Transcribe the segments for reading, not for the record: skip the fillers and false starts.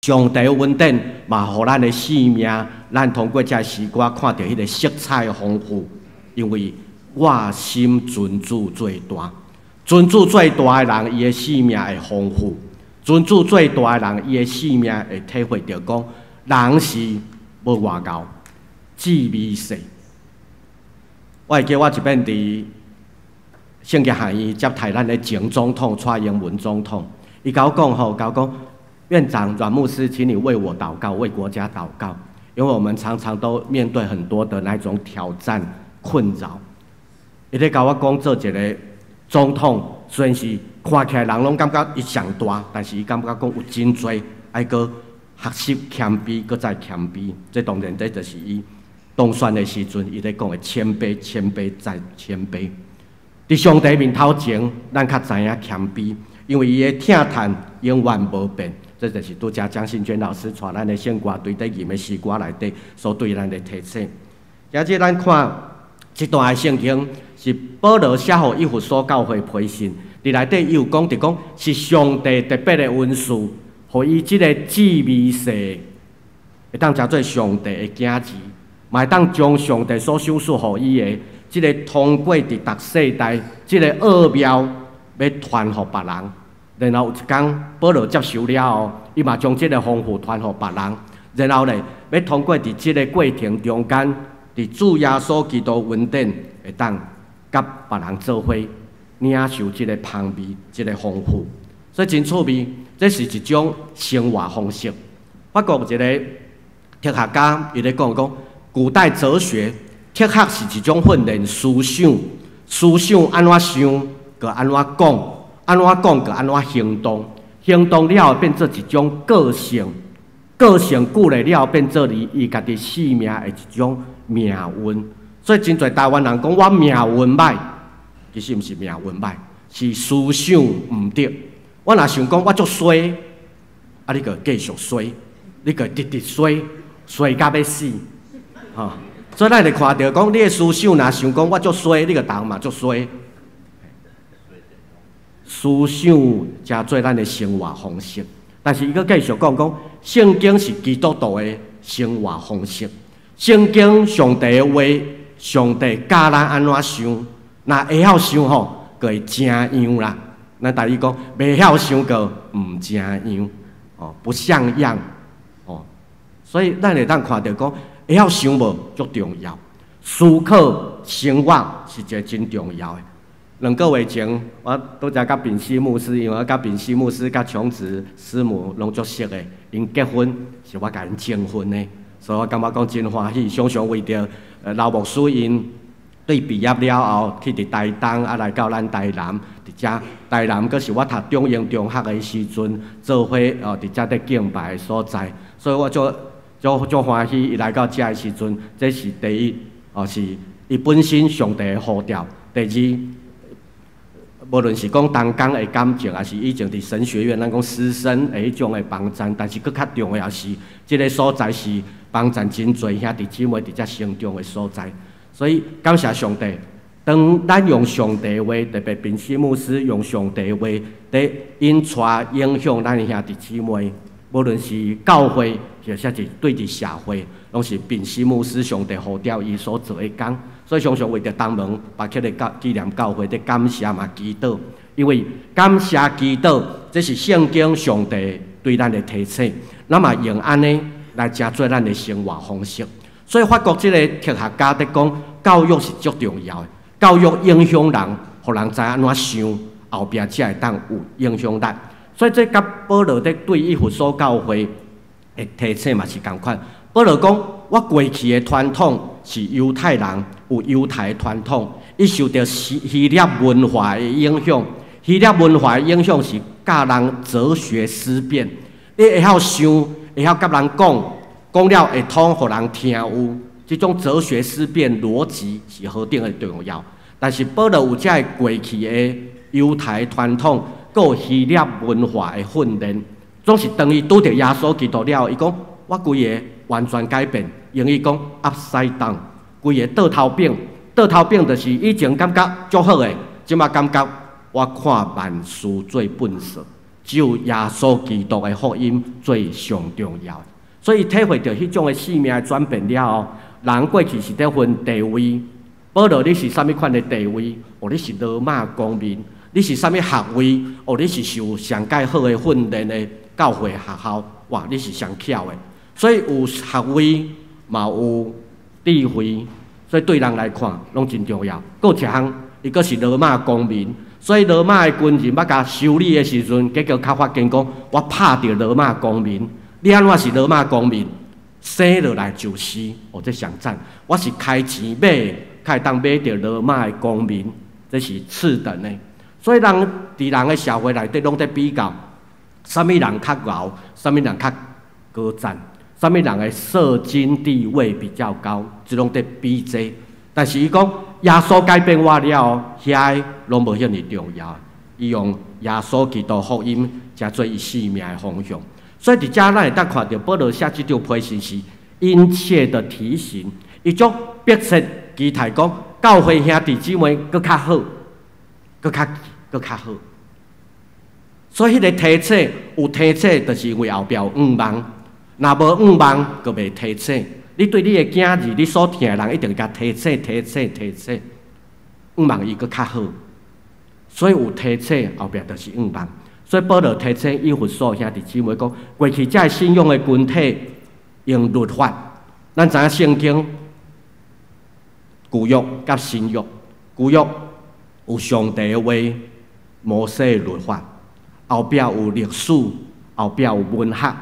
上帝恩典嘛，互咱的性命，咱通过这诗歌看到迄个色彩丰富。因为我心尊主最大，尊主最大的人，伊的性命会丰富；尊主最大的人，伊的性命会体会到讲，人是无外高，至微细。我会记我一遍伫圣经学院接待咱的前总统蔡英文总统，伊甲我讲吼，甲我讲。院长阮牧师，请你为我祷告，为国家祷告，因为我们常常都面对很多的那种挑战、困扰。伊咧甲我讲，做一个总统，虽然是看起来人拢感觉伊上大，但是伊感觉讲有真多爱个学习谦卑，搁再谦卑。这当然这就是伊当选的时阵，伊咧讲的谦卑、谦卑再谦卑。伫上帝面头前，咱较知影谦卑，因为伊的疼叹永远无变。这就是拄则江信娟老师带咱的献歌队在吟的诗歌内底所对咱的提醒。今日咱看这段的圣经是保罗写予以弗所教会批信，伫内底伊有讲，就讲是上帝特别的恩赐，互伊即个至微细，会当食做上帝的囝子，嘛会当将上帝所赏赐互伊的即个通过伫逐世代即个奥妙要传互别人。然后有一天，保罗接受了后，伊嘛将这个丰富传予别人。然后咧，要通过伫这个过程中间，伫主耶稣基督恩典，会当甲别人做伙领受这个香味，这个丰富。所以真趣味，这是一种生活方式。法国一个哲学家伊咧讲，古代哲学，哲学是一种训练思想，思想安怎想，佮安怎讲。安怎讲个安怎行动，行动了后变做一种个性，个性久了了后变做伊家己生命的一种命运。所以真侪台湾人讲我命运歹，其实毋是命运歹，是思想毋对。我若想讲我足衰，啊你个继续衰，你个直直衰，衰到要死，吼。所以咱会看到讲你的思想若想讲我足衰，你个人嘛足衰。思想加做咱的生活方式，但是伊阁继续讲，圣经是基督徒的生活方式。圣经上帝的话，上帝教咱安怎想，若会晓想吼，阁会正样啦。咱大意讲，袂晓想阁毋正样，哦，不像样，哦。所以咱会当看到讲，会晓想无足重要，思考生活是一个真重要的。2个月前，我拄则甲丙西牧师，因为我甲丙西牧师、甲琼子师母拢足熟的，因结婚是我甲因证婚的，所以我感觉讲真欢喜。常常为着老牧师因对毕业了后，去伫台东啊来到咱台南，伫遮台南阁是我读中英中学的时阵，做伙伫遮伫敬拜的所在，所以我足欢喜。伊来到遮的时阵，这是第一，是伊本身上帝的呼召；第二。无论是讲同工的感情，还是以前伫神学院，咱讲师生的迄种的帮衬，但是佫较重要是，即个所在是帮衬真侪兄弟姊妹伫遮成长的所在。所以感谢上帝，当咱用上帝话，特别丙西牧师用上帝话，伫引带影响咱的兄弟姊妹，无论是教会，或者是对伫社会，拢是丙西牧师上帝呼召伊所做的工。所以常常为着东门巴克的纪念教会的感谢嘛祈祷，因为感谢祈祷，这是圣经上帝对咱的提醒，那么用安尼来加做咱的生活方式。所以法国这个哲学家在讲，教育是足重要的，教育影响人，互人知安怎想，后壁才会当有影响力。所以这甲保罗在对以弗所教会的提醒嘛是同款。保罗讲，我过去的传统是犹太人有犹太的传统，伊受到希腊文化的影响。希腊文化的影响是教人哲学思辨，你会晓想，会晓甲人讲，讲了会通，互人听有。这种哲学思辨逻辑是何等的重要。但是保罗有这个过去的犹太传统，佮有希腊文化的训练，总是当伊拄着耶稣基督了，伊讲我规个完全改变，英语讲 upside down， 规个倒头饼，倒头饼就是以前感觉足好诶，即马感觉我看万事做本色，只有耶稣基督的福音最上重要。所以体会到迄种的生命转变了后，人过去是在分地位。保罗，你是啥物款的地位？哦，你是罗马公民。你是啥物学位？哦，你是受上介好的训练的教会学校。哇，你是上巧的。所以有学位，嘛有智慧，所以对人来看拢真重要。搁一项，伊搁是罗马公民，所以罗马的军人要甲修理的时阵，结果较发现讲，我拍着罗马公民，你安怎是罗马公民？生落来就是，哦，这上赞！我是开钱买的，才会当买着罗马的公民，这是次等的。所以人伫人的社会内底拢在比较，啥物人较牛，啥物人较高赞。啥物人的社经地位比较高，即拢在比这。但是伊讲耶稣改变我了，遐拢无遐尼重要。伊用耶稣基督福音才做伊生命的方向。所以伫遮咱会当看到保罗写即张批信是殷切的提醒，伊种迫切期待讲教会兄弟姊妹搁较好，搁较好。所以迄个提醒有提醒，就是因为后壁有5万。若无5万，就袂提醒。你对你的囝儿，你所疼的人，一定甲提醒。5万伊搁较好，所以有提醒后壁就是5万。所以保罗提醒以弗所兄弟姊妹讲，过去遮信仰的群体用律法，咱知影圣经旧约甲新约，旧约有上帝的话，摩西的律法，后壁有历史，后壁有文学。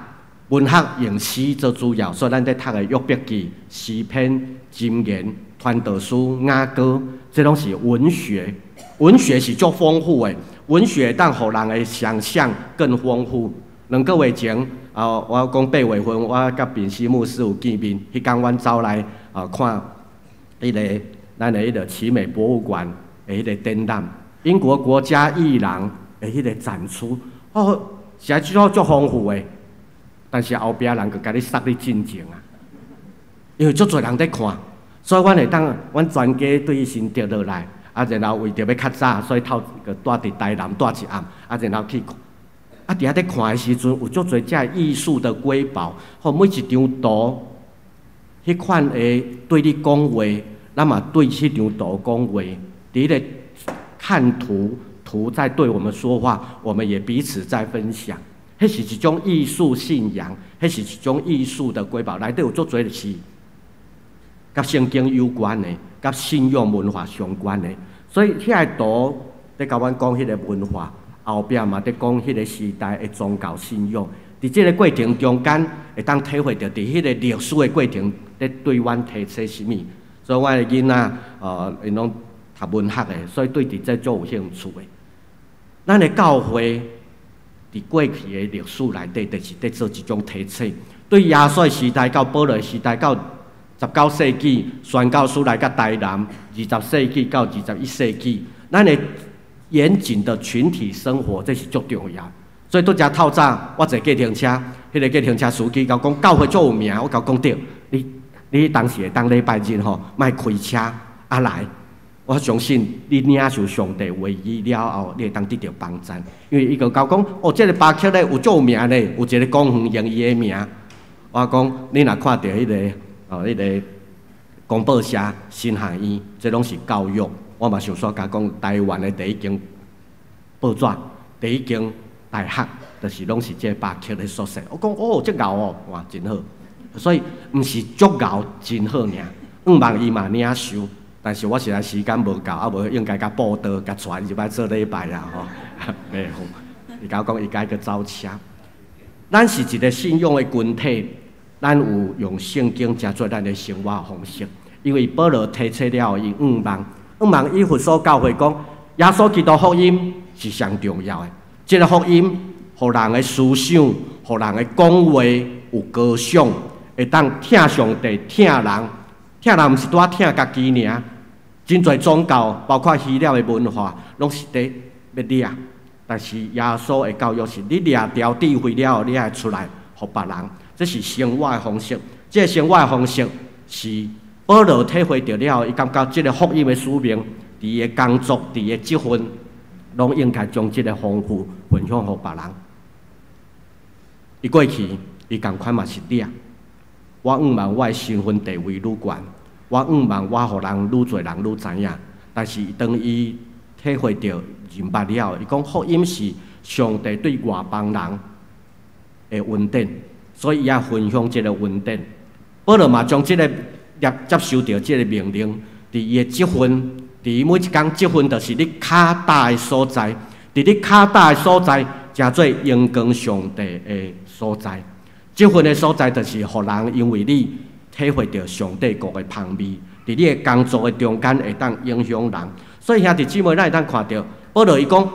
文学用诗做主要，所以咱在读的约伯记、诗篇、箴言、传道书、雅歌，这拢是文学。文学是足丰富的，文学当互人的想象更丰富。2个月前，我讲8月份，我甲宾西牧师有见面，迄天阮走来看咱的迄个奇美博物馆的迄个展览，英国国家艺廊的迄个展出，实在足丰富的。但是后壁人就甲你塞你进前啊，因为足侪人在看，所以阮会当，阮全家对伊先跌落来，然后为着要较早，所以透个住伫台南住一暗，然后去看。伫遐在看的时阵，有足侪遮艺术的瑰宝，每一张图，迄款的对你讲话，咱嘛对迄张图讲话，伫咧看图在对我们说话，我们也彼此在分享。迄是一种艺术信仰，迄是一种艺术的瑰宝，内底有足侪是甲圣经有关的，甲信仰文化相关的。所以遐个图在甲阮讲迄个文化，后壁嘛在讲迄个时代的宗教信仰。伫即个过程中间，会当体会到伫迄个历史的过程，在对阮提醒什么。所以阮的囡仔因拢读文学的，所以对伫这足有兴趣的。咱的教会。伫过去的历史内底，就是在做一种提醒。对耶稣的时代到保罗的时代到19世纪，宣教书来到台南，20世纪到21世纪，咱的严谨的群体生活，这是足重要。所以拄则透早，我坐计程车，迄个计程车司机甲我讲教会足有名，我甲讲对，你当时会当礼拜日吼，莫开车来。我相信你领受上帝话语了后，你会当得到帮助。因为伊就讲，这个巴克咧有足有名咧，有一个公园用伊的名。我讲，你若看到迄个公报社新学院，这拢是教育。我嘛想说，甲讲台湾的第一间报纸、第一间大学，就是拢是这巴克的所在。我讲这牛哦，哇，真好。所以毋是足牛真好尔，5万伊嘛领受。但是我实在时间无够，无应该甲报道、甲传入来做礼拜啊！袂好，伊甲我讲，伊该去走车。咱是一个信仰的群体，咱有用圣经加做咱的生活方式。因为保罗提出了伊5万以弗所教会讲，耶稣基督福音是上重要的。这个福音，互人的思想、互人的讲话有高尚，会当听上帝、听人。听人毋是拄仔听家己尔。真侪宗教，包括希腊的文化，拢是伫要掠。但是耶稣的教育是，你掠着智慧了后，你爱出来互别人。这是生活的方式。这个生活的方式是保罗体会到了后，伊感觉这个福音的使命，伫伊的工作、伫伊的积分，拢应该将这个丰富分享互别人。伊过去伊共款嘛是掠。我毋望我的身份地位愈悬，我毋望我互人愈侪人愈知影。但是当伊体会到明白了，伊讲福音是上帝对外邦人的恩典，所以伊也分享即个恩典。保罗嘛将即个接受到即个命令，伫伊的积分，伫伊每一工积分，就是你脚踏的所在，伫你脚踏的所在，诚做荣光上帝的所在。积分的所在，就是互人因为你体会到上帝国的香味，伫你的工作的中间会当影响人。所以兄弟姊妹，咱会当看到保罗伊讲，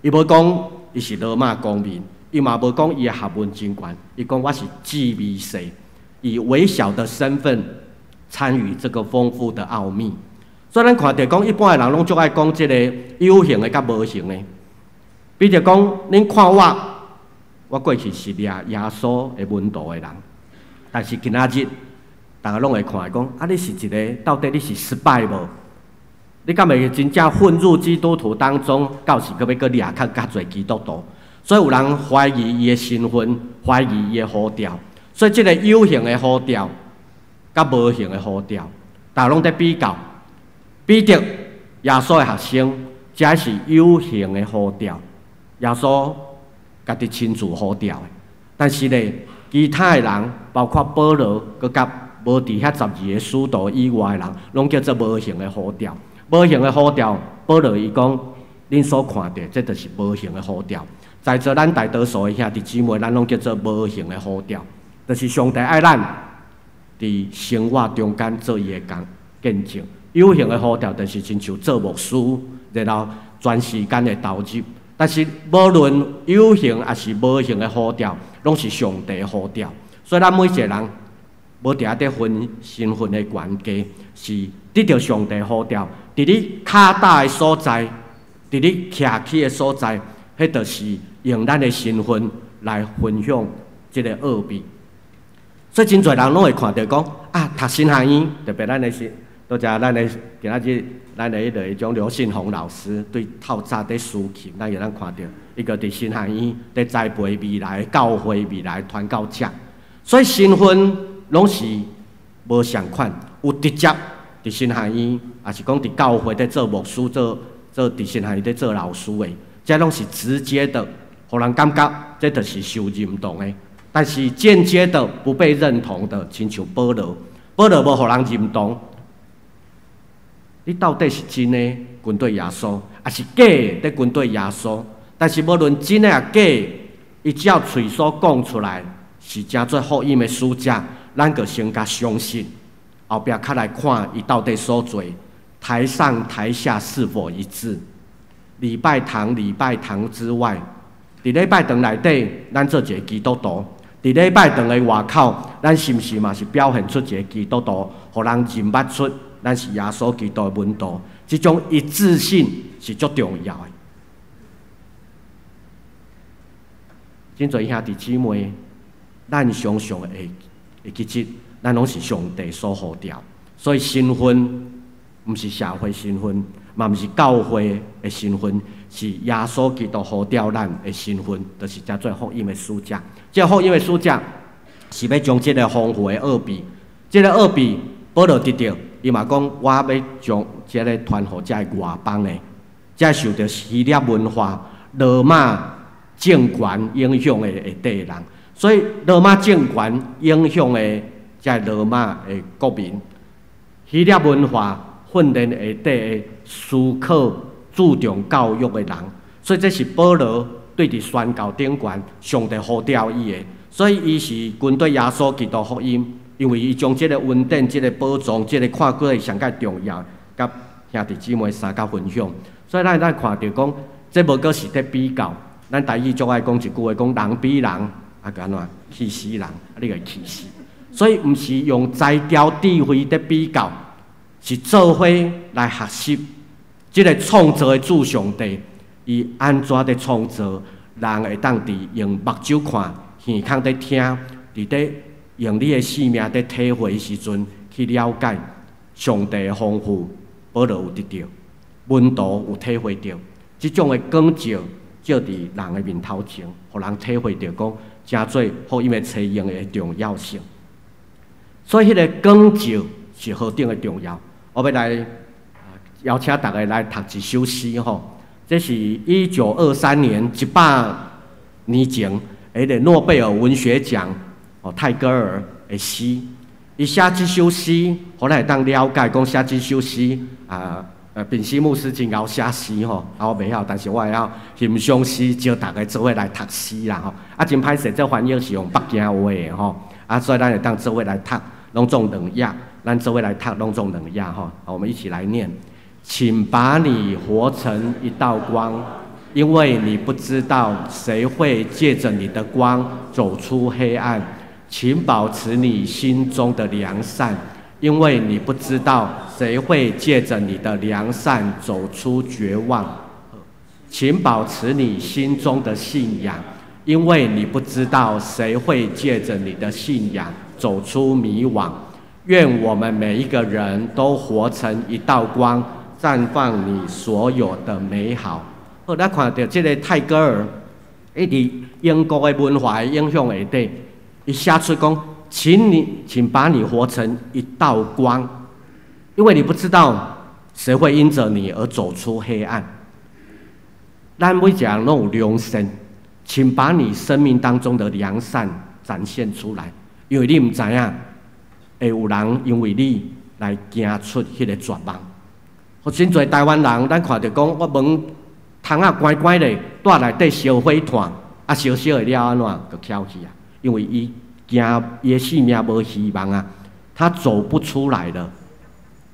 伊无讲伊是罗马公民，伊嘛无讲伊的学问真悬，伊讲我是寄微细，以微小的身份参与这个丰富的奥秘。所以咱看到讲，一般的人拢足爱讲即个有形的甲无形的，比如讲，恁看我过去是掠耶稣的门徒的人，但是今仔日，大家拢会看讲，啊，你是一个到底你是失败无？你敢会真正混入基督徒当中，到时阁要阁掠较侪基督徒？所以有人怀疑伊的身份，怀疑伊的呼召。所以即个有形的呼召，甲无形的呼召，大家拢在比较。彼得耶稣的学生，才是有形的呼召。耶稣家己亲自呼召的，但是咧，其他的人，包括保罗，佮甲无伫遐12个使徒以外的人，拢叫做无形的呼召。无形的呼召，保罗伊讲，恁所看到，这就是无形的呼召。在座咱大多数的兄弟姊妹，咱拢叫做无形的呼召，就是上帝爱咱伫生活中间做伊的见证。有形的呼召，就是亲像做牧师，然后全时间的投入。但是无论有形还是无形的呼召，拢是上帝的呼召。所以咱每一个人，无伫遐伫分身份的悬低，是得到上帝呼召。伫你脚踏的所在，伫你徛起的所在，迄就是用咱的身份来分享即个奥秘。所以真侪人拢会看到讲啊，读神学院，特别咱的是。多谢咱的今仔日，咱的迄种刘信宏老师对透早伫思琴，咱有咱看到一个伫神学院伫栽培未来教会未来传教者，所以身份拢是无相款，有直接伫神学院，也是讲伫教会伫做牧师、做伫神学院伫做老师的，这拢是直接的，互人感觉这就是受认同的。但是间接的不被认同的，亲像保罗无互人认同。你到底是真的跟对耶稣，还是假的跟对耶稣？但是无论真的也假，伊只要嘴所讲出来是真做福音的使者，咱就先甲相信。后壁较来看伊到底所做，台上台下是否一致？礼拜堂之外，伫礼拜堂内底，咱做一个基督徒；伫礼拜堂的外口，咱是毋是嘛是表现出一个基督徒，互人认捌出？咱是耶稣基督的门徒，这种一致性是足重要的。真侪兄弟姊妹，咱常常会记得，咱拢是上帝所呼召，所以身份毋是社会身份，嘛毋是教会的身份，是耶稣基督呼召咱的身份，就是叫做福音的使者。这福音的使者是要将这个丰富的奥秘，这个奥秘保罗得到。伊嘛讲，我要将这个传互这外邦的，这受到希腊文化、罗马政权影响的地人，所以罗马政权影响的这罗马的国民，希腊文化训练下底的思考、注重教育的人，所以这是保罗对伫宣教顶悬上帝呼召伊的，所以伊是跟对耶稣基督福音。因为伊将这个恩典、这个宝藏、这个看过来上介重要，甲兄弟姊妹相加分享。所以咱看到讲，这无过是伫比较。咱台语最爱讲一句话，讲人比人，啊个安怎气死人，你个气死。所以毋是用才调智慧伫比较，是做伙来学习这个创造的主上帝，伊安怎伫创造，人会当伫用目睭看，耳孔伫听，伫伫。用你的生命在体会的时阵，去了解上帝的丰富，保罗有得到，门徒有体会到，这种的光照照伫人的面头前，互人体会到讲，真做福音的采用的重要性。所以，迄个讲究是何等的重要。我要来邀请大家来读一首诗吼，这是1923年100年前迄个诺贝尔文学奖泰戈尔的诗。伊写这首诗，互咱会当了解讲写这首诗宾西牧师真会写诗吼，我袂晓，但是我会晓欣赏诗，招大家做伙来读诗啦吼。真歹势，这翻译是用北京话的吼，所以咱会当做伙来读，拢总2页，咱做伙来读，拢总2页吼。我们一起来念：请把你活成一道光，因为你不知道谁会借着你的光走出黑暗。请保持你心中的良善，因为你不知道谁会借着你的良善走出绝望。请保持你心中的信仰，因为你不知道谁会借着你的信仰走出迷惘。愿我们每一个人都活成一道光，绽放你所有的美好。好，咱看到这个泰戈尔，伫英国的文化影响下底。伊写出讲，请把你活成一道光，因为你不知道谁会因着你而走出黑暗。咱每一个人拢有良善，请把你生命当中的良善展现出来，因为你唔知影，会有人因为你来行出迄个绝望。或真侪台湾人，咱看到讲，我门窗仔关关咧，住内底烧火炭，烧烧会了安怎，就翘去啊。因为伊的性命无希望啊，他走不出来了。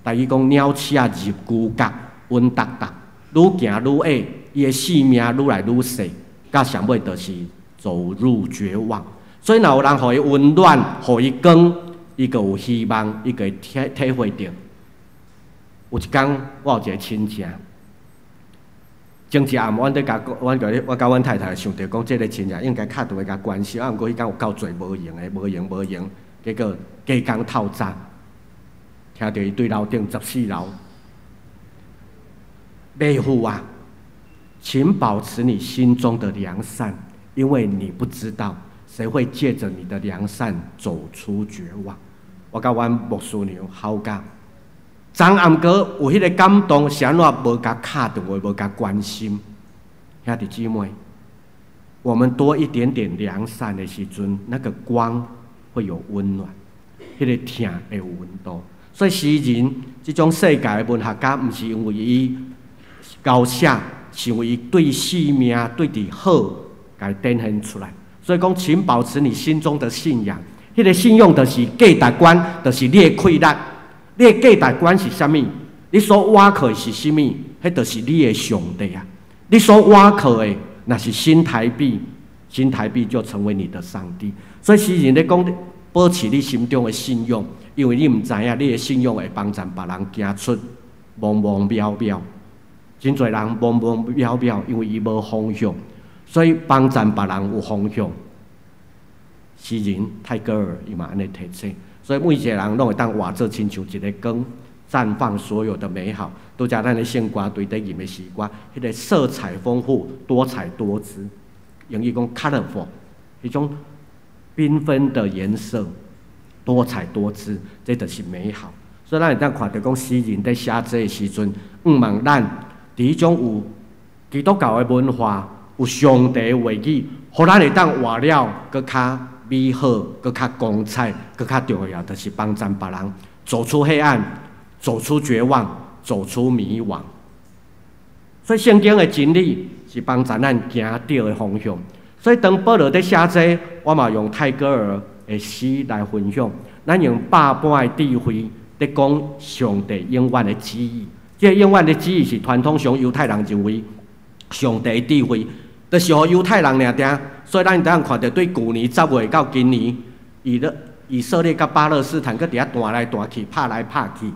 但伊讲鸟鼠啊入牛角，温达达，愈行愈矮，伊的性命愈来愈细，到上尾就是走入绝望。所以，若有人互伊温暖，互伊光，伊就有希望，伊就会体会到。有一天，我有一个亲戚。前一暗，我甲阮太太想着讲，这个亲戚应该敲电话甲关心，毋过迄天有够侪无用，结果加工透早，听到伊对楼顶14楼，妹夫啊，请保持你心中的良善，因为你不知道谁会借着你的良善走出绝望。我甲阮牧师娘好甲。昨暗晡有迄个感动，是安怎无甲敲电话，无甲关心？兄弟姊妹，我们多一点点良善的时阵，那个光会有温暖，迄个疼会有温度。所以诗人这种世界的文学家，毋是因为伊高写，是因为伊对生命对伫好，甲伊展现出来。所以讲，请保持你心中的信仰，迄个信用就是价值观，就是你的快乐。你的价值观是啥物？你所倚靠的是啥物？迄就是你的上帝啊！你所倚靠的那是新台币，新台币就成为你的上帝。所以诗人咧讲，保持你心中的信用，因为你唔知影你的信用会帮助别人行出茫茫渺渺。真侪人茫茫渺渺，因为伊无方向，所以帮助别人有方向。诗人泰戈尔伊嘛安尼提醒。所以每一个人拢会当活做亲像一个光，绽放所有的美好。都在咱的圣歌对底吟的诗歌，迄个色彩丰富、多彩多姿，英语讲 colorful， 迄种缤纷的颜色，多彩多姿，这就是美好。所以咱会当看到讲诗人在写这的时阵，望咱伫迄种有基督教的文化，有上帝的话语，互咱会当活了搁较美好，搁较光彩，搁较重要，就是帮助别人走出黑暗，走出绝望，走出迷惘。所以圣经的真理是帮助咱行对的方向。所以当保罗在写这，我嘛用泰戈尔的诗来分享。咱用百般的智慧在讲上帝永远的旨意。这永远的旨意是传统上犹太人认为上帝的智慧。就是予犹太人尔定，所以咱当看到对旧年10月到今年，以色列甲巴勒斯坦搁伫遐弹来弹去、拍来拍去，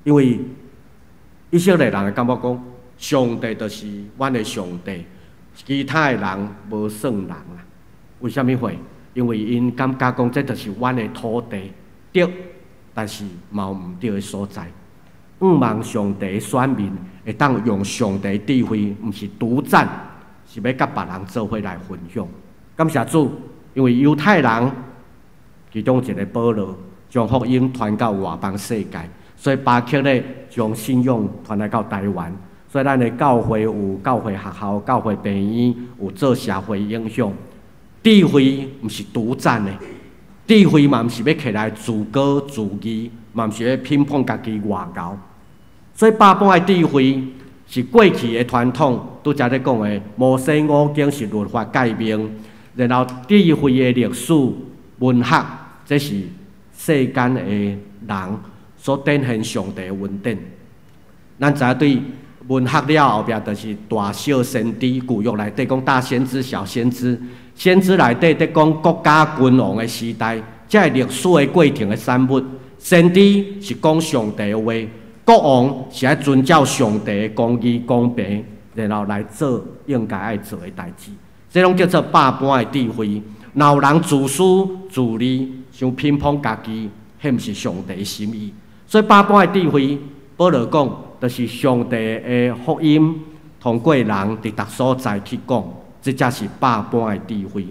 因为以色列人感觉讲，上帝就是阮的上帝，其他的人无算人啦。为什么会？因为因感觉讲，这就是阮的土地，对，但是嘛有毋对的所在。望上帝的选民会当用上帝智慧，毋是独占。是要甲别人做伙来分享，感谢主，因为犹太人其中一个保罗将福音传到外邦世界，所以巴克咧将信仰传来到台湾。所以咱的教会有教会学校、教会病院，有做社会影响。智慧毋是独占的，智慧嘛毋是要起来自高自义，嘛毋是要评判家己外交。所以百般的智慧是过去的传统，拄则咧讲的摩西五经是律法诫命，然后智慧的历史、文学，这是世间的人所展现上帝的恩典。咱知对文学了后壁，就是大小先知，旧约内底讲大先知、小先知，先知内底在讲国家君王的时代，这是历史的过程的产物。先知是讲上帝的话，国王是爱遵照上帝的公义公平，然后来做应该爱做的代志。这拢叫做百般的智慧。若有人自私自利，想偏颇家己，迄毋是上帝的心意。所以百般的智慧，保罗讲，就是上帝的福音通过人伫逐所在去讲，这才是百般的智慧。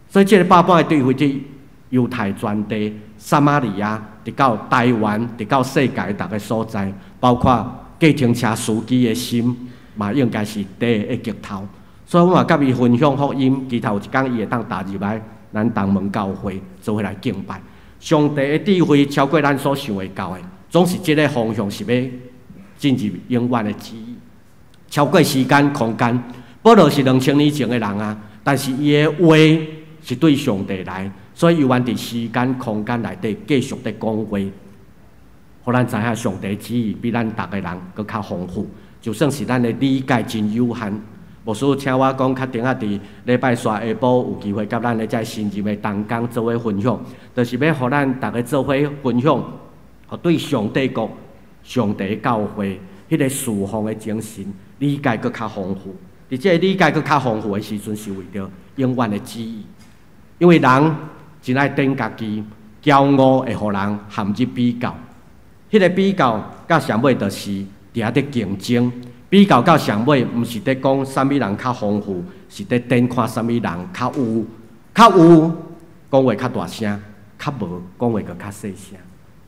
所以，这个百般的智慧，伫犹太全地、撒玛利亚，直到台湾，直到世界逐个所在，包括计程车司机的心，嘛应该是第一个镜头。所以，我嘛甲伊分享福音，其头有一天伊会当踏入来咱东门教会，做伙来敬拜。上帝的智慧超过咱所想会到的，总是这个方向是要进入永远的旨意，超过时间空间。保罗是2000年前的人啊，但是伊的话是对上帝来，所以伊愿伫时间空间内底继续在讲话，互咱知影上帝旨意比咱逐个人搁较丰富。就算是咱的理解真有限，牧师请我讲，确定伫礼拜三下晡有机会甲咱的这新入的同工做伙分享，就是要互咱逐个做伙分享，互对上帝国、上帝教会迄个侍奉的精神理解搁较丰富。伫这个理解搁较丰富的时阵，是为着永远的旨意。因为人真爱顶家己，骄傲会互人陷入比较。迄个比较到上尾就是伫遐伫竞争。比较到上尾，毋是伫讲啥物人较丰富，是伫顶看啥物人较有，较有讲话较大声，较无讲话个较细声。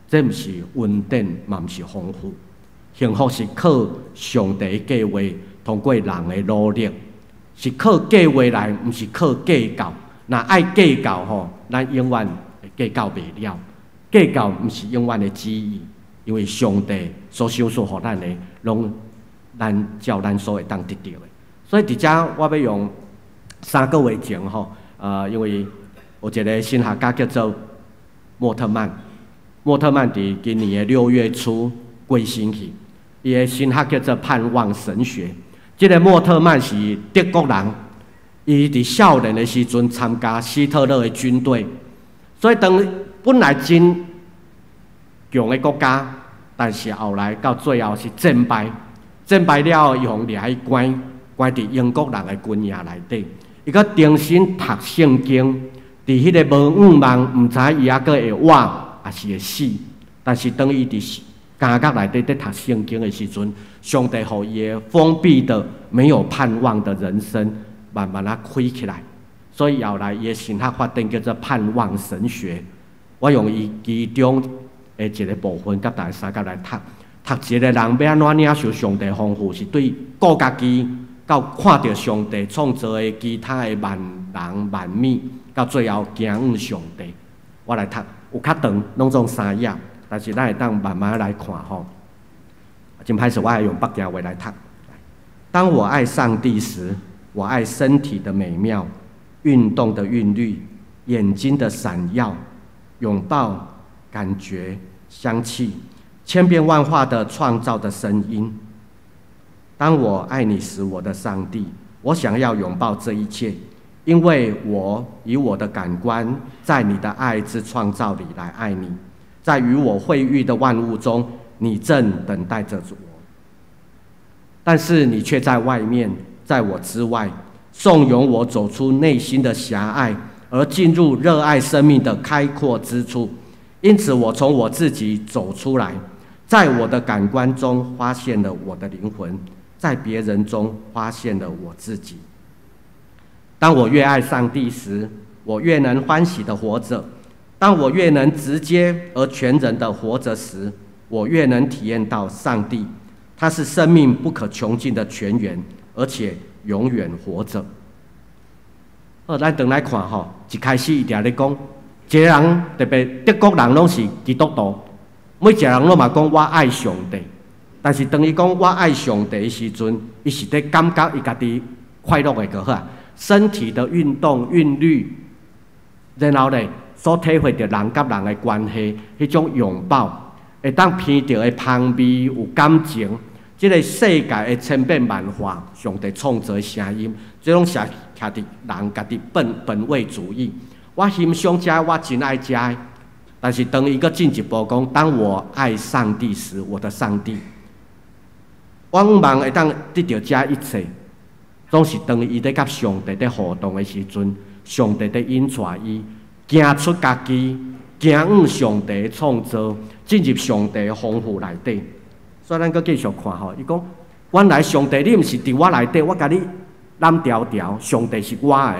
这毋是稳定，嘛毋是丰富。幸福是靠上帝计划，通过人的努力，是靠计划来，毋是靠计较。若爱计较吼，咱永远会计较袂了。计较毋是永远的旨意，因为上帝所赏赐互咱的，拢咱照咱所会当得到的。所以伫遮我要用3个月前吼，因为有一个神学家叫做莫特曼，莫特曼伫今年的6月初过身去。伊的神学叫做盼望神学。这个莫特曼是德国人，伊伫少年的时阵参加希特勒的军队，所以当本来真强的国家，但是后来到最后是战败。战败了后，伊互掠去关伫英国人的军营内底。伊搁重新读圣经，伫迄个无茫，毋知伊还阁会活，还是会死。但是当伊伫监狱内底在读圣经的时阵，上帝互伊的封闭的、没有盼望的人生，慢慢啊开起来。所以后来伊的神学发展叫做盼望神学。我用伊其中的一个部分，甲大家三甲来读。读一个人要安怎领受上帝丰富，是对顾家己，到看到上帝创造的其他的万人万物，到最后行向上帝。我来读，有较长，拢总3页，但是咱会当慢慢来看吼。真歹势，我还用北京话来读。当我爱上帝时，我爱身体的美妙，运动的韵律，眼睛的闪耀，拥抱，感觉，香气。千变万化的创造的声音。当我爱你时，我的上帝，我想要拥抱这一切，因为我以我的感官在你的爱之创造里来爱你，在与我会遇的万物中，你正等待着我。但是你却在外面，在我之外，怂恿我走出内心的狭隘，而进入热爱生命的开阔之处。因此，我从我自己走出来。在我的感官中发现了我的灵魂，在别人中发现了我自己。当我越爱上帝时，我越能欢喜的活着。当我越能直接而全人的活着时，我越能体验到上帝，他是生命不可穷尽的泉源，而且永远活着。咱回来看吼，一开始伊定咧讲，一个人特别德国人拢是基督徒，每一个人拢嘛讲我爱上帝，但是当伊讲我爱上帝的时阵，伊是在感觉伊家己快乐的就好，身体的运动韵律，然后咧所体会到人甲人的关系，迄种拥抱，会当闻到的香味有感情。这个世界的千变万化，上帝创造的声音，这种是徛伫人家己本位主义。我欣赏这，我真爱这，但是当伊搁进一步讲，当我爱上帝时，我的上帝，我望会当得到这一切，总是当伊咧甲上帝咧互动的时阵，上帝咧引带伊行出家己，行往上帝的创造，进入上帝的丰富内底。所以咱搁继续看吼，伊讲原来上帝你毋是伫我内底，我甲你揽条条，上帝是我的。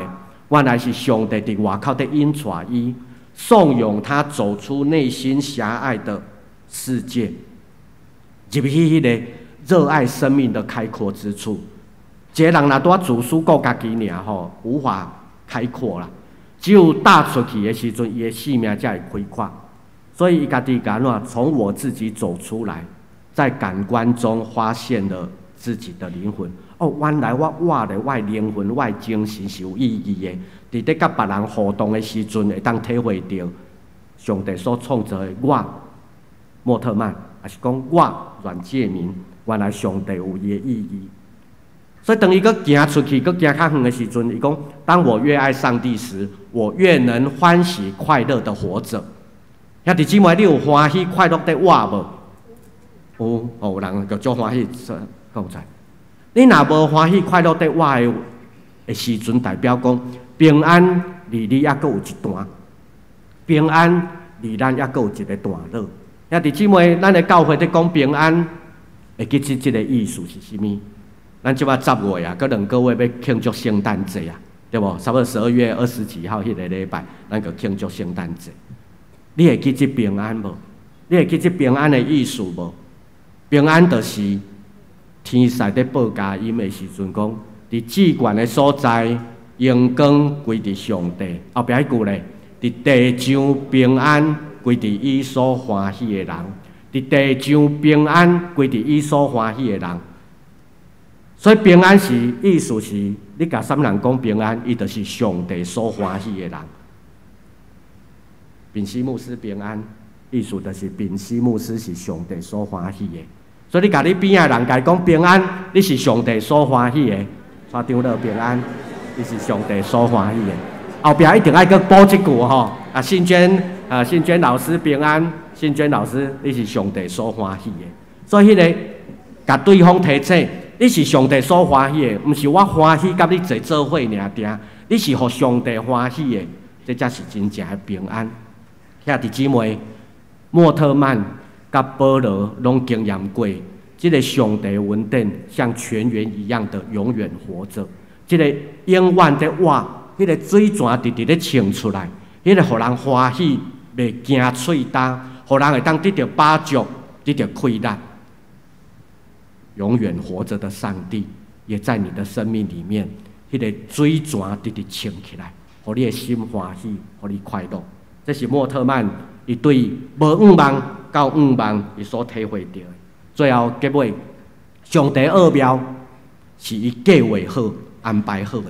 原来是上帝伫外口的引带伊，怂恿他走出内心狭隘的世界，入去迄个热爱生命的开阔之处。一个人若拄自私顾家己尔吼，无法开阔啦。只有踏出去的时阵，伊的性命才会开阔。所以伊家己讲怎，从我自己走出来。在感官中发现了自己的灵魂。哦，原来我的灵魂、我的精神是有意义的。伫咧甲别人互动的时阵，会当体会到上帝所创造的我，莫特曼，还是讲我阮介明，原来上帝有伊的意义。所以当伊搁行出去，搁行较远的时阵，伊讲：当我越爱上帝时，我越能欢喜快乐的活着。兄弟姊妹，你有欢喜快乐的活无？有人就足欢喜，讲在。你若无欢喜快乐的活的时阵，代表讲平安离你还阁有一段，平安离咱还阁有一个段落。兄弟姊妹，咱的教会在讲平安，会记起这个意思是啥物？咱即摆10月啊，搁2个月要庆祝圣诞节啊，对无？差不多12月20几号迄个礼拜，咱就庆祝圣诞节。你会记起平安无？你会记起平安的意思无？平安就是天使在报佳音的时阵讲，伫至悬的所在，荣光归伫上帝。后壁迄句咧，伫地上平安归伫伊所欢喜的人，伫地上平安归伫伊所欢喜的人。所以平安是意思是，你甲啥人讲平安，伊就是上帝所欢喜的人。宾西牧师平安，意思就是宾西牧师是上帝所欢喜的。所以你甲你边仔人甲伊讲平安，你是上帝所欢喜的。沙张乐平安，你是上帝所欢喜的。后壁一定爱搁补一句吼，信娟老师平安，信娟老师你是上帝所欢喜的。所以迄个甲对方提醒，你是上帝所欢喜的，毋是我欢喜甲你坐做伙尔定，你是互上帝欢喜的，这才是真正的平安。兄弟姊妹，莫特曼甲保罗拢经验过，这个上帝稳定像泉源一样的永远活着。这个永远的活，迄个水泉直直咧冲出来，迄个互人欢喜，袂惊喙焦，互人会当得到饱足，得到快乐。永远活着的上帝，也在你的生命里面，迄个水泉直直冲起来，互你的心欢喜，互你快乐。这是莫特曼伊对无愿望到愿望伊所体会到的。最后结尾，上帝奥妙是伊计划好、安排好的。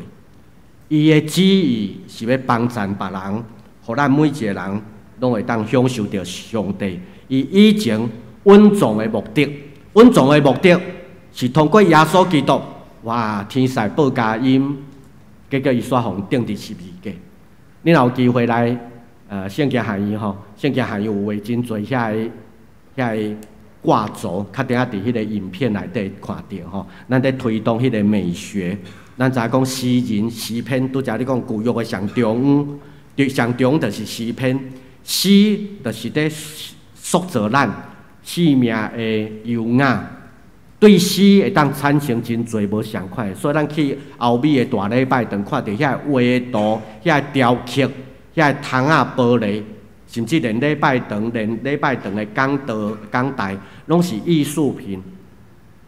伊的旨意是要帮助别人，互咱每一个人拢会当享受到上帝伊以前稳重的目的。稳重的目的是通过耶稣基督，哇，天使报佳音，结果伊煞互钉伫十字架。你若有机会来圣经学院吼，圣经学院有画真侪遐个挂轴，较定伫迄个影片内底看到吼。咱在推动迄个美学，咱知影讲诗人诗篇，拄则你讲旧约的上中就是诗篇，诗就是咧塑造咱生命的优雅，对诗会当产生真侪无相款，所以咱去后美的大礼拜堂，看到遐画图、遐雕刻、遐窗仔玻璃，甚至连礼拜堂的讲台，拢是艺术品。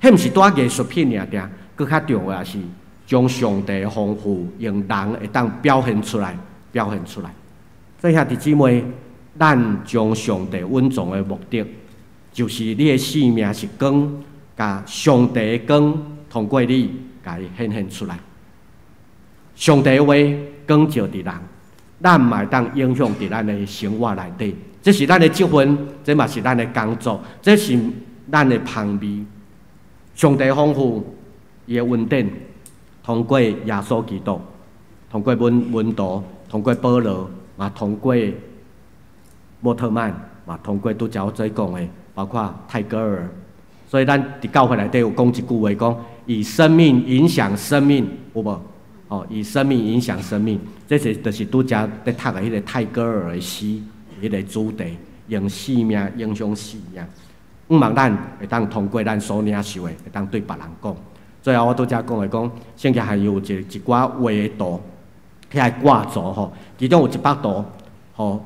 迄毋是带艺术品尔定，搁较重要是将上帝的丰富用人会当表现出来。所以兄弟姊妹，咱将上帝稳重的目的，就是你的生命是光。甲上帝的光通过你，甲伊显现出来。上帝的话光照伫人，咱嘛当影响伫咱的生活内底。这是咱的积分，这嘛是咱的工作，这是咱的香味。上帝丰富伊的恩典，通过耶稣基督，通过门徒，通过保罗，嘛通过莫特曼，嘛通过拄则我做讲的，包括泰戈尔。所以咱伫教会内底有讲一句话，讲以生命影响生命，有无？哦，以生命影响生命，这就是拄则在读的迄个泰戈尔的诗，迄个主题，用生命影响生命。毋望咱会当通过咱所领受的，会当对别人讲。最后我拄则讲的讲，圣经还有一寡画图，遐挂轴吼，其中有100图，吼。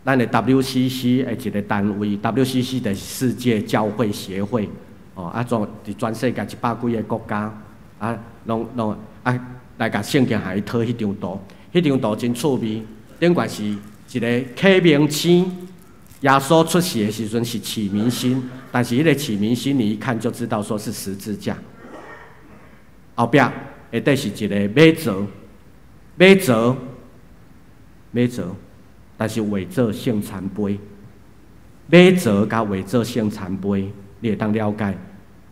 咱的 WCC 的一个单位 ，WCC 的世界教会协会，哦，伫全世界100几个国家，拢来甲圣经还讨迄张图，迄张图真趣味，顶悬是一个启明星，耶稣出世的时阵是启明星，但是迄个启明星你一看就知道说是十字架，后壁下底是一个马槽。但是画做圣餐杯，马槽甲画做圣餐杯，你会当了解。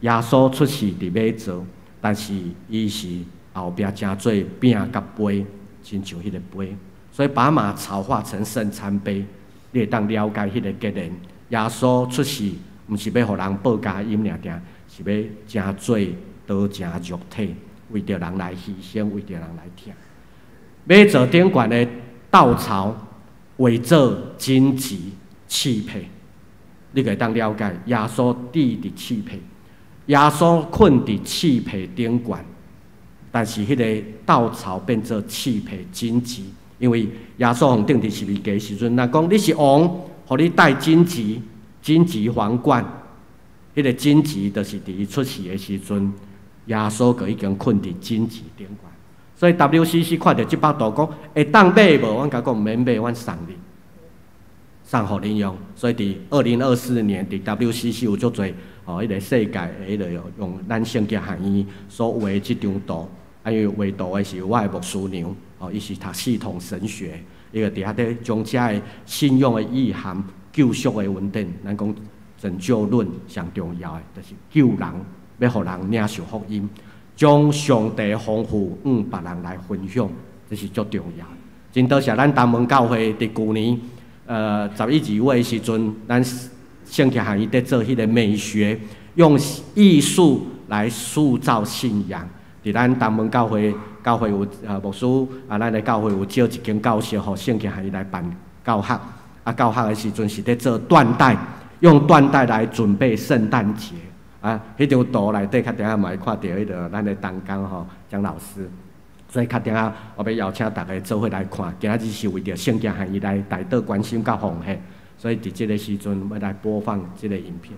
耶稣出世伫马槽，但是伊是后壁真做饼甲杯，亲像迄个杯，所以把马槽化成圣餐杯，你会当了解迄个结论。耶稣出世，毋是要互人报佳音尔定，是要真做道成肉体，为着人来牺牲，为着人来听。马槽顶悬的稻草。为做荆棘刺皮，你可以当了解。耶稣滴伫刺皮，耶稣困伫刺皮顶悬，但是迄个稻草变做刺皮荆棘，因为耶稣红顶伫十字架时阵，人讲你是王，互你戴荆棘皇冠，迄个荆棘就是伫伊出世的时阵，耶稣就已经困伫荆棘顶悬。所以 WCC 看到100图讲会当买无？阮甲讲毋免买，阮送你，送互恁用。所以伫2024年伫 WCC 有足侪迄个世界迄个用咱圣经含义所画的即张图，因为画图的是我的牧师娘，伊是读系统神学，伊个伫遐底将遮的信仰的意涵、救赎的稳定，咱讲拯救论上重要的，就是救人，要互人领受福音。将上帝丰富别人来分享，这是足重要。真多谢咱东门教会伫旧年11、2月的时阵，咱圣经含义在做迄个美学，用艺术来塑造信仰。伫咱东门教会有牧师咱的教会有招一间教室，互圣经含义来办教学。教学的时阵是在做缎带，用缎带来准备圣诞节。迄张图内底较定仔嘛会看到迄个咱的同工吼蒋老师，所以较定仔我要邀请大家做伙来看。今仔日是为着圣经含义来大道关心甲奉献，所以伫即个时阵要来播放即个影片。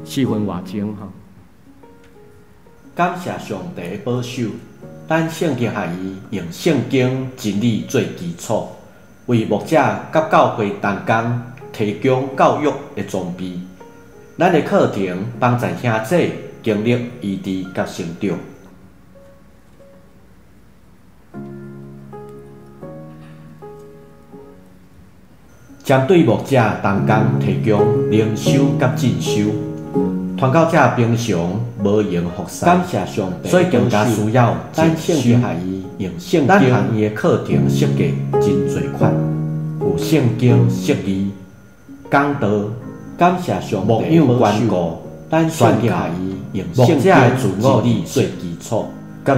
4分外钟吼，感谢上帝的保守，咱圣经含义用圣经真理做基础，为牧者甲教会同工。提供教育的装备，咱的课程帮助兄弟经历医治甲成长。针对牧者同工提供灵修甲进修，传教者平常无闲服侍，感谢上帝，所以更加需要咱圣经含义用圣经含义的课程设计真侪款，有圣经释义。讲道，感谢上帝牧养关顾，咱宣教用圣经自我理做基础，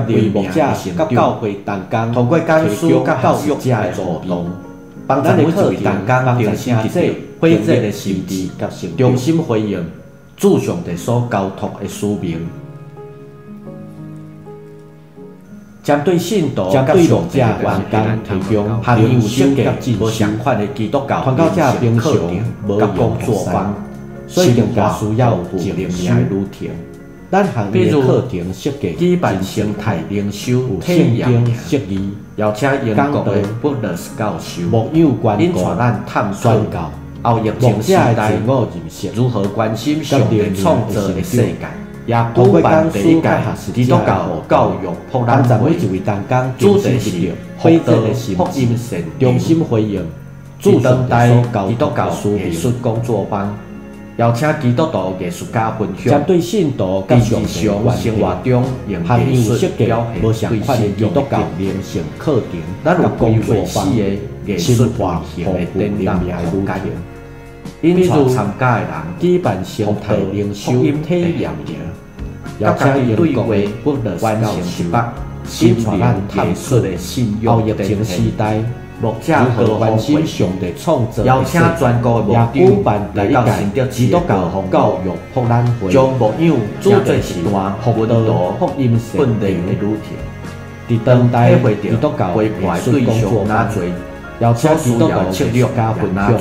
为牧者甲教会同工，通过讲书甲教育者的互动，帮咱的课程帮助兄弟悔罪的心志，衷心回应主上帝所交托的使命。针对信徒甲牧者员工提供含有设计无相款的基督教课程甲工作坊，所以更加需要有正名的路程。咱行业课程设计举办生态灵修体验营，邀请英国的布勒斯教授，引带咱探索后疫情时代如何关心上帝创造的世界。也举办第一届基督教育普兰会，主题是获得福音圣中心回应，主当代基督教艺术工作坊，邀请基督徒艺术家分享，针对信徒甲日常生活中用艺术表现无相款的基督教灵性课程，咱有工作坊的艺术化丰富灵命的空间。因此，参加的人举办生态灵修体验营，邀请员工完成100新传探索的信仰疫情时代，牧者如何关心上帝创造的世界，也举办第一届基督教育博览会，将牧养主做一段福音圣灵的旅程。伫当代基督教规划对象哪侪，邀请基督教策略加分享。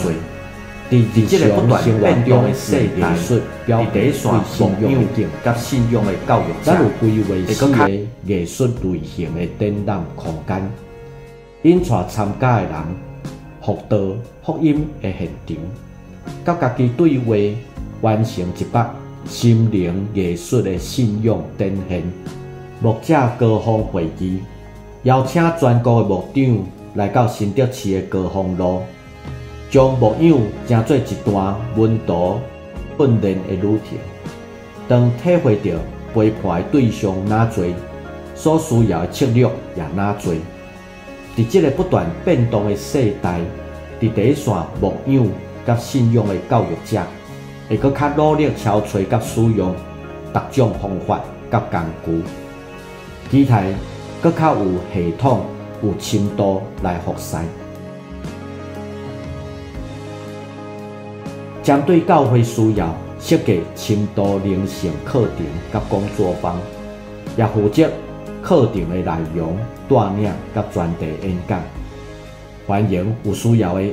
伫这个不断变动的世代，伫第一线信仰甲信仰的教育者，咱有规划4个艺术类型的展览空间，引带参加的人获得福音的现场，甲家己对话完成100心灵艺术的信仰展现。牧者高峰会议，邀请全国的牧长来到新竹市的高峰路。将牧养成做一段温度训练的旅程，当体会到陪伴的对象哪侪，所需要的策略也哪侪。伫这个不断变动的世代，伫第一线牧养甲信仰的教育者，会搁较努力敲找甲使用各种方法甲工具，期待搁较有系统、有深度来服侍。针对教会需要，设计深度灵性课程甲工作坊，也负责课程的内容、带领甲专题演讲。欢迎有需要的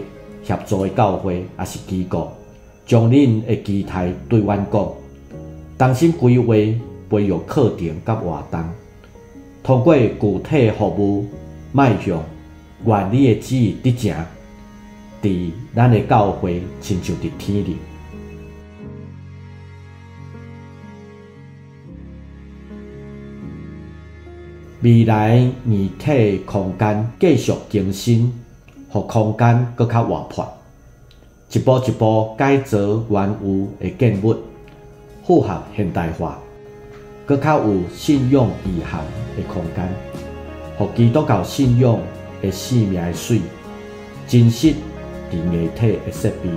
协助的教会也是机构，将恁的期待对阮讲，重新规划培育课程甲活动，通过具体服务迈向愿你的旨意伫正。伫咱的教会，亲像伫天里。未来二体空间继续更新，互空间搁较活泼，一步一步改造原有的建物，符合现代化，搁较有信仰意涵的空间，互基督教信仰的生命的水，真实。伫艺体的设备，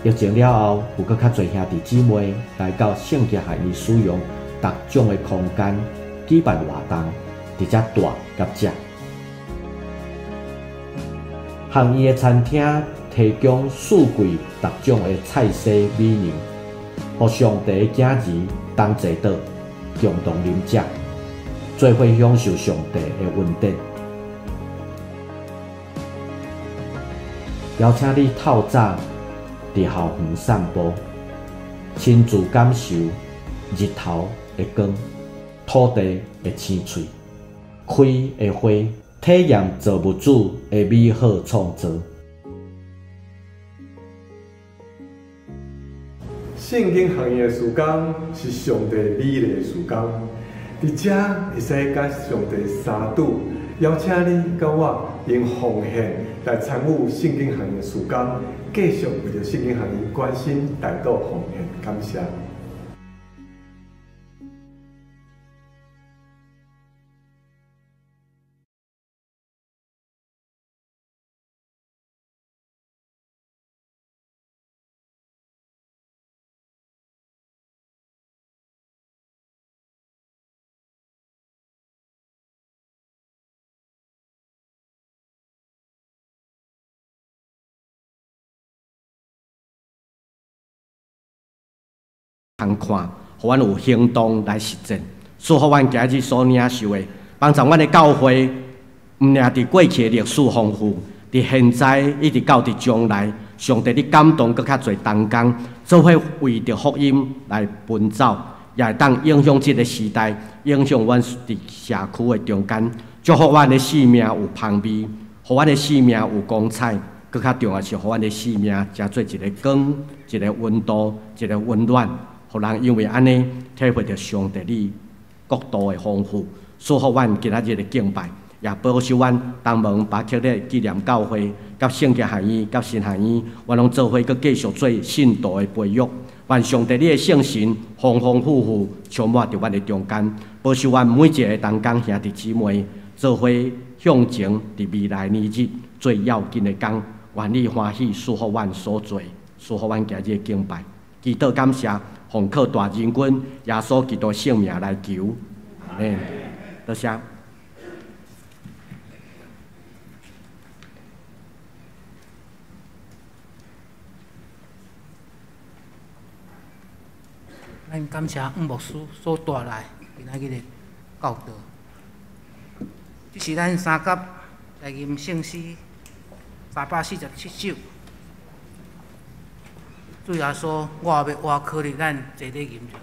疫情了后，有搁较侪兄弟姊妹来到圣洁学院使用各种的空间举办活动，直接大甲食。行业的餐厅提供四季各种的菜色美味，互上帝的子儿同齐倒，共同饮食，做伙享受上帝的恩典。邀请你透早伫校园散步，亲自感受日头的光、土地的青翠、开的花，体验造物主的美好创造。圣经行业的时间是上帝美丽的时间，伫遮会使甲上帝相拄。邀请你甲我用奉献来参与圣经行业时间，继续为着圣经行业关心大道奉献，感谢。通看，互阮有行动来实践，祝福阮今日所领受的，帮助阮的教会，毋仅伫过去的历史丰富，伫现在一直到伫将来，上帝你感动搁较侪同工，做伙为着福音来奔走，也会当影响即个时代，影响阮伫社区的中间，祝福阮的生命有香味，互阮的生命有光彩。搁较重要是，互阮的生命成做一个光、一个温度、一个温暖，互人因为安尼体会到上帝你国度的丰富，祝福阮今仔日的敬拜，也保守阮东门巴克勒纪念教会、甲圣经学院、甲神学院，我拢做伙搁继续做信徒的培育。愿上帝你的圣神丰丰富富充满伫阮的中间，保守阮每一个同工兄弟姊妹，做伙向前伫未来年日最要紧的工。愿你欢喜祝福阮所做，祝福阮今日的敬拜，祈祷感谢，奉靠大人君耶稣基督圣名来求，阿门。多谢。咱感谢黄牧师所带来今仔日的教导，这是咱三甲来吟圣诗347首。主耶稣，我要活靠你，咱坐咧吟就好。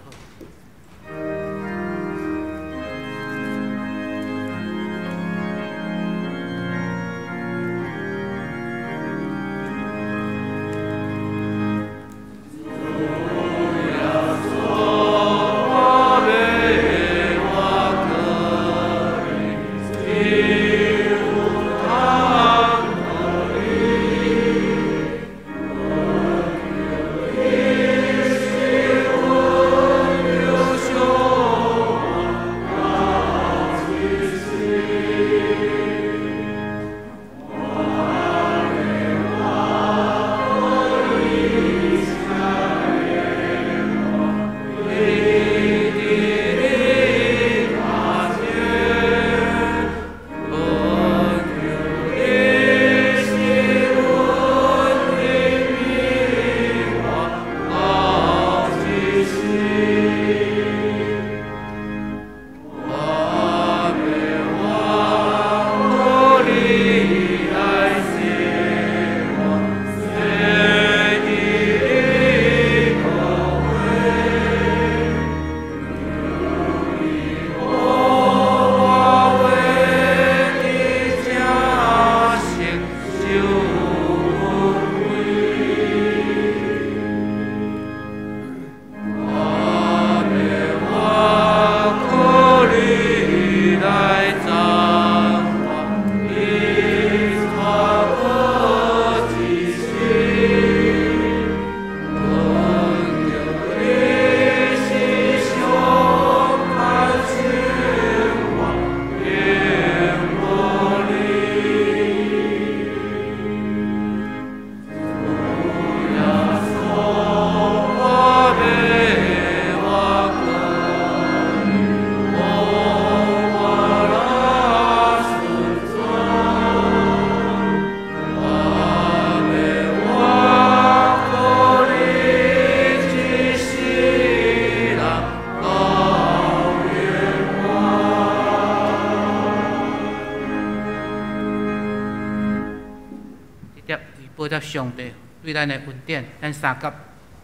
报答上帝对咱的恩典，咱三甲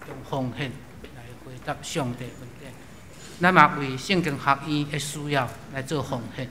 用奉献来回答上帝恩典。咱嘛为圣经学院的需要来做奉献。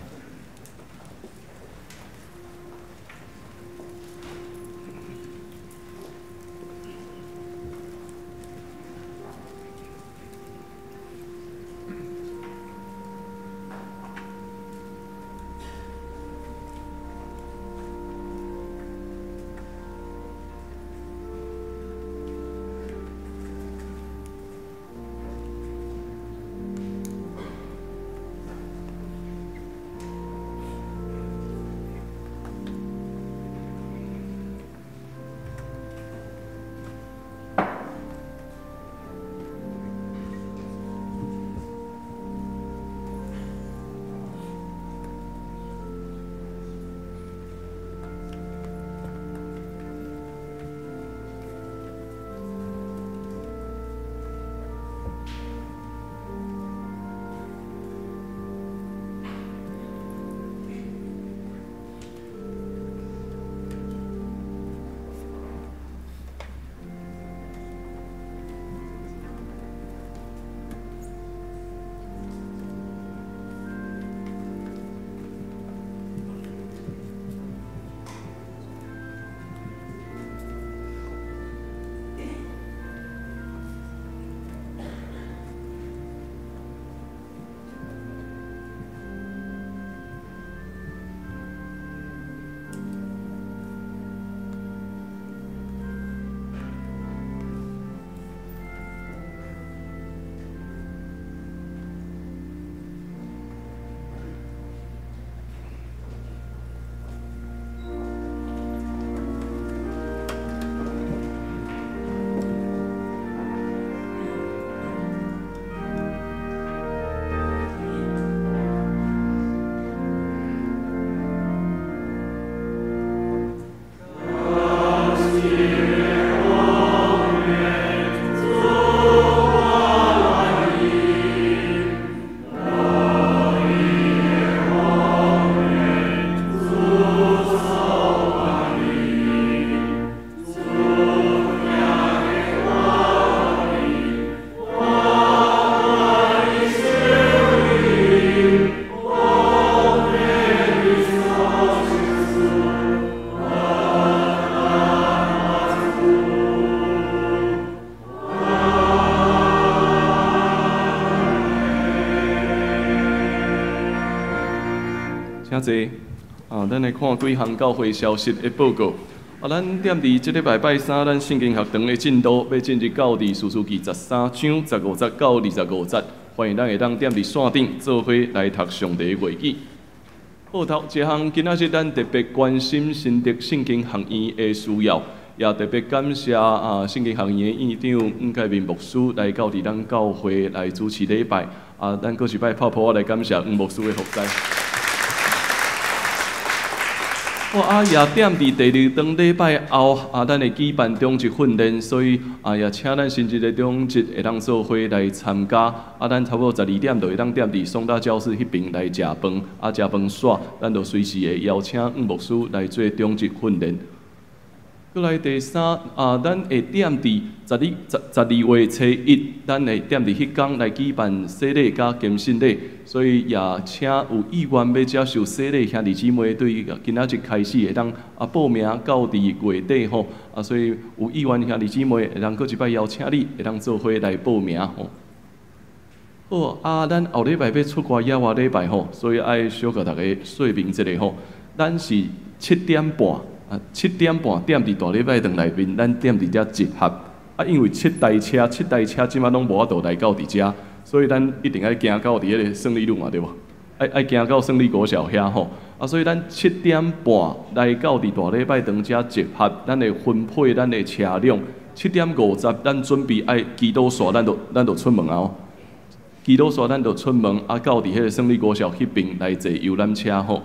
济咱来看几项教会消息的报告。咱踮伫即礼拜拜三，咱圣经学堂的进度要进入到第四书记13章15节到25节，欢迎咱会当踮伫线顶做伙来读上帝的话语。好，头一项今仔日咱特别关心新竹圣经学院的需要，也特别感谢圣经学院的院长吴介明牧师来到伫咱教会来主持礼拜。咱搁一摆泡泡来感谢吴牧师的服侍。也踮伫第二堂礼拜后，咱会举办中职训练，所以也请咱新一个中职会当做伙来参加。咱差不多12点就会当踮伫松大教室迄边来食饭，食饭煞，咱就随时会邀请吴牧师来做中职训练。过来第三，咱会踮伫12月初1，咱会踮伫迄天来举办洗礼加健身礼，所以也请有意愿要接受洗礼兄弟姊妹，对今仔日开始会当报名到伫月底吼，所以有意愿兄弟姊妹会当搁一摆邀请你，会当做伙来报名吼。好，咱后礼拜要出国野外礼拜吼，所以爱小甲大家说明一下吼，咱是7点半。7点半踮伫大礼拜堂内面，咱踮伫遮集合。因为7台车即马拢无法度来到伫遮，所以咱一定爱行到伫迄个胜利路嘛，对无？爱行到胜利国小遐吼。所以咱7点半来到伫大礼拜堂遮集合，咱会分配咱的车辆。7点50，咱准备爱基督线，咱就出门啊。基督线咱就出门，到伫迄个胜利国小迄边来坐游览车吼。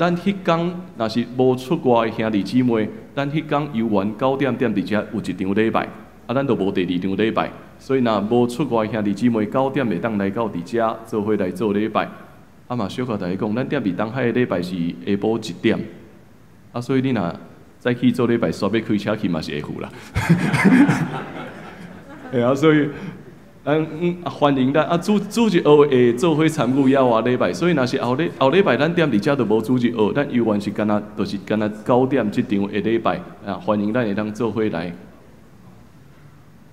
咱迄天若是无出国的兄弟姊妹，咱迄天游完9点踮伫遮有一场礼拜，咱就无第二场礼拜。所以若无出国的兄弟姊妹9点会当来到伫遮做伙来做礼拜。嘛小可大家讲，咱踮伫东海的礼拜是下晡1点，所以你若早起做礼拜，煞要开车去嘛是会赴啦。所以。欢迎咱主日学会做伙参与野外礼拜，所以若是后礼拜咱踮伫遮就无主日学，咱游玩是干那9点即场的礼拜，欢迎咱会当做伙来。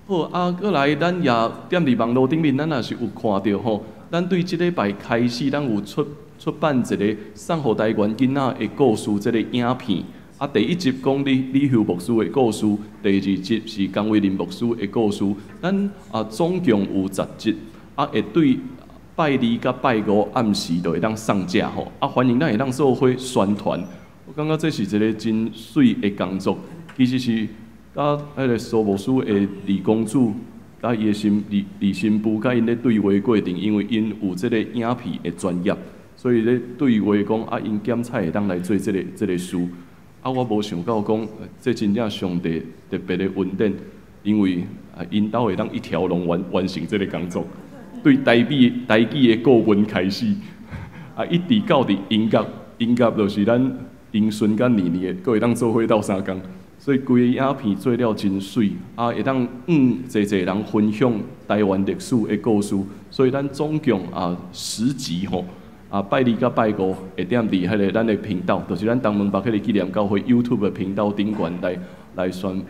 好，过来咱也踮伫网络顶面，咱也是有看到吼，咱对即礼拜开始，咱有出版一个送互台湾囡仔的故事即个影片。第一集讲李秀牧师的故事，第二集是江伟林牧师的故事。咱总共有10集，会对拜2甲拜5暗时就会当上架吼。欢迎咱会当做伙宣传。我感觉这是一个真水的工作，其实是甲迄个苏牧师的李公主，甲伊的李新妇，甲因咧对话过程，因为因有即个影片的专业，所以咧对话讲因检采会当来做即个事。我无想到讲，这真正上帝特别的恩典，因为因兜会当一条龙完成这个工作。对台语的顾问开始，一直到伫音乐就是咱英顺甲年的，佫会当做伙斗3工，所以规个影片做了真水，会当侪人分享台湾历史的故事，所以咱总共10集吼。拜2甲拜5会踮伫迄个咱的频道，就是咱东门北迄个纪念教会 YouTube 的频道顶悬来踮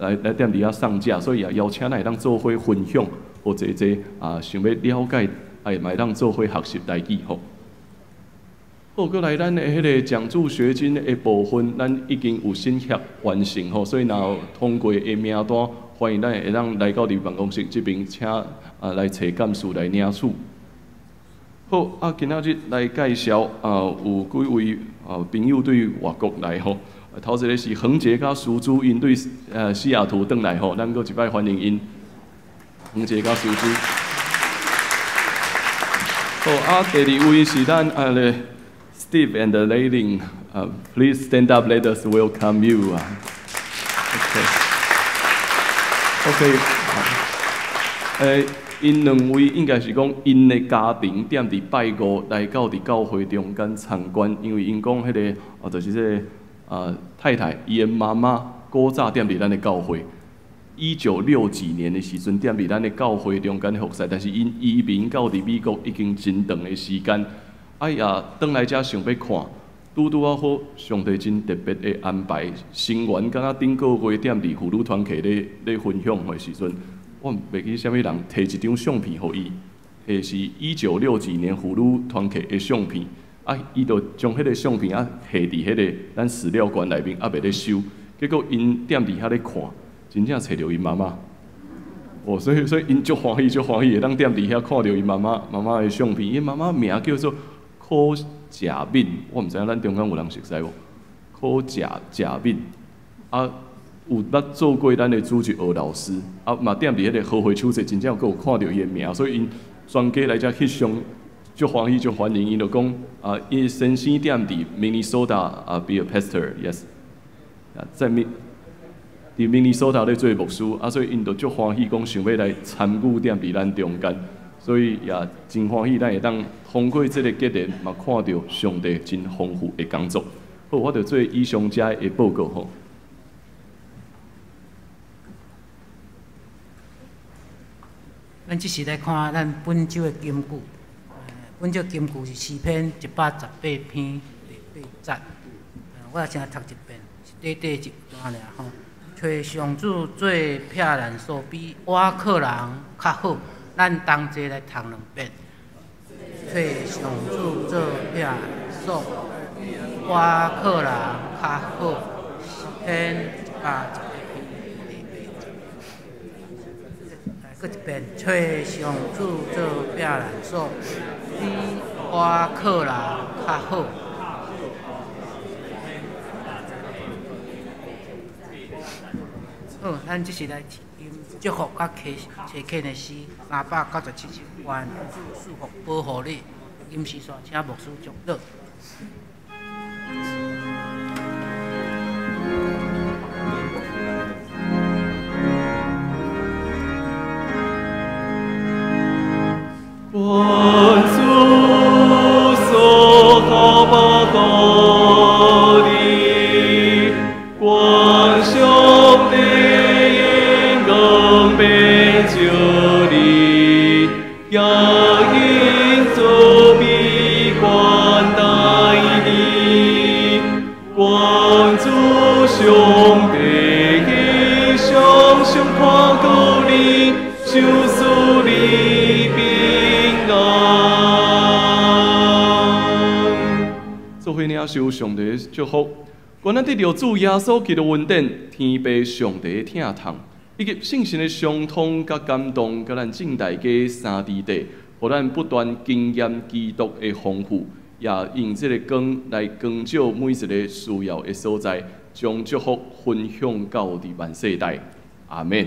伫遐上架，所以也邀请咱会当做伙分享，或者想要了解，会当做伙学习台语吼。好，过来咱的迄个奖助学金的部分，咱已经有审核完成吼，所以若有通过的名单，欢迎咱会当来到伫办公室这边，请来找干事来领取。好，今仔日来介绍有几位朋友对外国来吼。头一个是恒杰甲苏珠，因对西雅图转来吼，咱搁一摆欢迎因。恒杰甲苏珠。好，第二位是咱Steve and Lady， please stand up, let us welcome you. OK， 因两位应该是讲因的家庭踮伫拜5来到伫教会中间参观，因为因讲迄个就是这个太太伊的妈妈古早踮伫咱的教会，1960几年的时阵踮伫咱的教会中间服侍，但是因移民到伫美国已经真长的时间，也转来遮想要看，拄啊好，上帝真特别的安排，成员敢若顶个月踮伫妇女团契咧分享的时阵。我袂记啥物人摕一张相片互伊，是1960几年妇女团契的相片。啊，伊就将迄个相片啊下伫迄个咱饲料罐内面，啊袂咧收。结果因踮伫遐咧看，真正找着因妈妈。哦，所以因足欢喜，会当踮伫遐看到因妈妈的相片。因妈妈名叫做柯佳敏，我毋知影咱中间有人熟悉无？柯佳敏啊，有捌做过咱的主席学老师，啊嘛踮伫迄个好会手册，真正有看到伊的名，所以因专家来遮翕相，足欢喜，足欢迎。因就讲啊，伊先生踮伫 Minnesota 啊 ，be a pastor，yes。在Minnesota 咧做牧师，啊，所以因就足欢喜，讲想要来参与踮伫咱中间，所以也真欢喜，咱会当通过这个节日，嘛看到上帝真丰富的工作。好，我就做以上遮的报告吼。咱即时来看咱本周的金句，本周金句是诗篇118篇第8节，我也先读一遍。短短一段尔吼，找上主做撇难所比瓦克人较好，咱同齐来读2遍。找上主做撇难所比瓦克人较好，篇118第8节。再一遍，找上主做撇难所比瓦克人较好。好，咱即时来祝福甲齐恳的诗397首，愿主赐福保护你。今时煞请牧师祝祷。愿主所好保护你，愿上帝因公平照你，也因慈悲款待你。愿主上帝因常常看顾你，就赐你平安。做伙领受上帝的祝福。愿咱得着主耶稣基督恩典、天父上帝的疼痛，以及圣神的相通甲感动，甲咱正大家三弟弟，互咱不断经验基督的丰富，也用这个光来光照每一个需要的所在，将祝福分享到伫万世代。阿门。